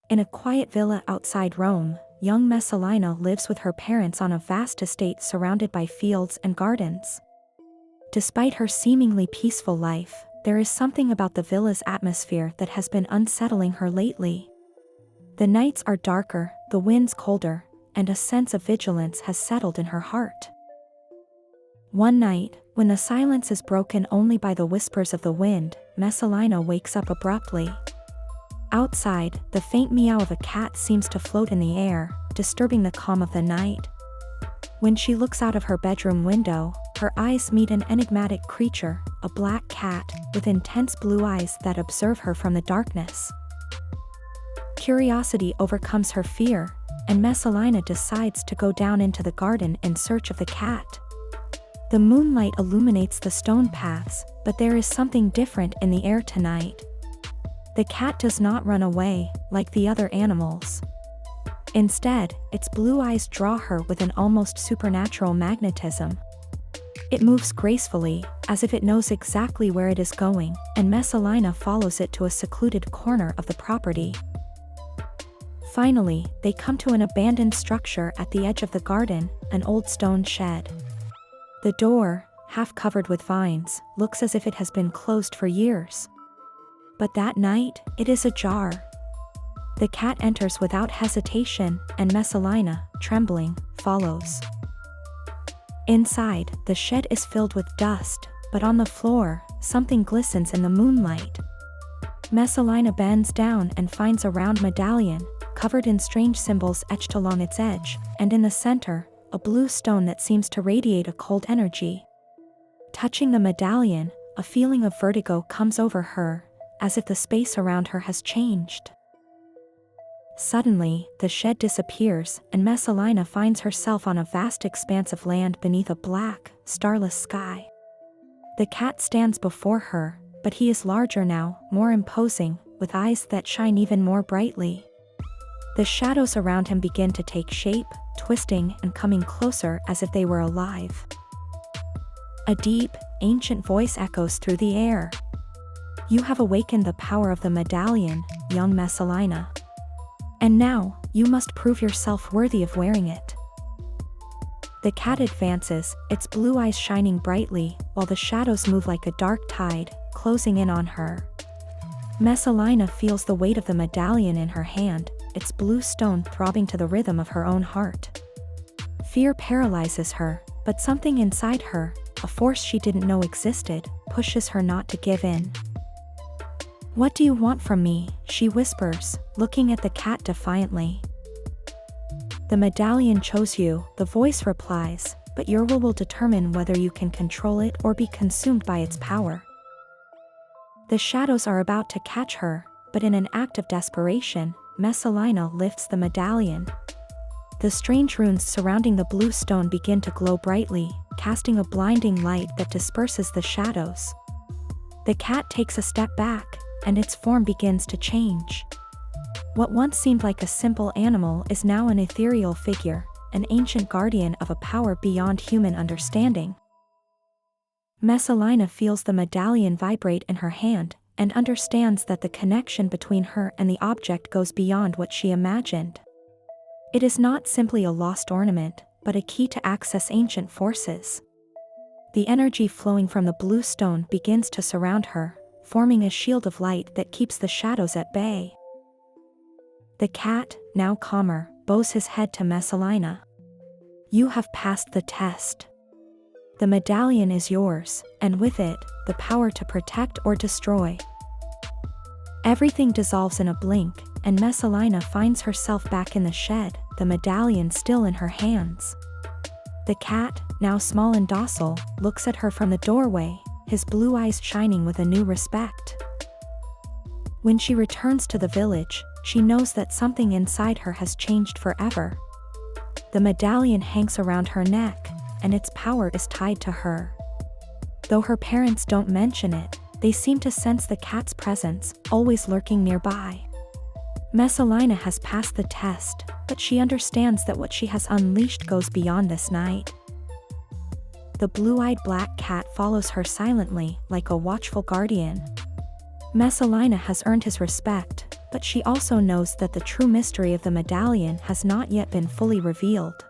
In a quiet villa outside Rome, young Messalina lives with her parents on a vast estate surrounded by fields and gardens. Despite her seemingly peaceful life, there is something about the villa's atmosphere that has been unsettling her lately. The nights are darker, the winds colder, and a sense of vigilance has settled in her heart. One night, when the silence is broken only by the whispers of the wind, Messalina wakes up abruptly. Outside, the faint meow of a cat seems to float in the air, disturbing the calm of the night. When she looks out of her bedroom window, her eyes meet an enigmatic creature, a black cat, with intense blue eyes that observe her from the darkness. Curiosity overcomes her fear, and Messalina decides to go down into the garden in search of the cat. The moonlight illuminates the stone paths, but there is something different in the air tonight. The cat does not run away, like the other animals. Instead, its blue eyes draw her with an almost supernatural magnetism. It moves gracefully, as if it knows exactly where it is going, and Messalina follows it to a secluded corner of the property. Finally, they come to an abandoned structure at the edge of the garden, an old stone shed. The door, half covered with vines, looks as if it has been closed for years. But that night, it is ajar. The cat enters without hesitation, and Messalina, trembling, follows. Inside, the shed is filled with dust, but on the floor, something glistens in the moonlight. Messalina bends down and finds a round medallion, covered in strange symbols etched along its edge, and in the center, a blue stone that seems to radiate a cold energy. Touching the medallion, a feeling of vertigo comes over her, as if the space around her has changed. Suddenly, the shed disappears, and Messalina finds herself on a vast expanse of land beneath a black, starless sky. The cat stands before her, but he is larger now, more imposing, with eyes that shine even more brightly. The shadows around him begin to take shape, twisting and coming closer as if they were alive. A deep, ancient voice echoes through the air. "You have awakened the power of the medallion, young Messalina. And now, you must prove yourself worthy of wearing it." The cat advances, its blue eyes shining brightly, while the shadows move like a dark tide, closing in on her. Messalina feels the weight of the medallion in her hand, its blue stone throbbing to the rhythm of her own heart. Fear paralyzes her, but something inside her, a force she didn't know existed, pushes her not to give in. "What do you want from me?" she whispers, looking at the cat defiantly. "The medallion chose you," the voice replies, "but your will determine whether you can control it or be consumed by its power." The shadows are about to catch her, but in an act of desperation, Messalina lifts the medallion. The strange runes surrounding the blue stone begin to glow brightly, casting a blinding light that disperses the shadows. The cat takes a step back, and its form begins to change. What once seemed like a simple animal is now an ethereal figure, an ancient guardian of a power beyond human understanding. Messalina feels the medallion vibrate in her hand, and understands that the connection between her and the object goes beyond what she imagined. It is not simply a lost ornament, but a key to access ancient forces. The energy flowing from the blue stone begins to surround her, forming a shield of light that keeps the shadows at bay. The cat, now calmer, bows his head to Messalina. "You have passed the test. The medallion is yours, and with it, the power to protect or destroy." Everything dissolves in a blink, and Messalina finds herself back in the shed, the medallion still in her hands. The cat, now small and docile, looks at her from the doorway, his blue eyes shining with a new respect. When she returns to the village, she knows that something inside her has changed forever. The medallion hangs around her neck, and its power is tied to her. Though her parents don't mention it, they seem to sense the cat's presence, always lurking nearby. Messalina has passed the test, but she understands that what she has unleashed goes beyond this night. The blue-eyed black cat follows her silently, like a watchful guardian. Messalina has earned his respect, but she also knows that the true mystery of the medallion has not yet been fully revealed.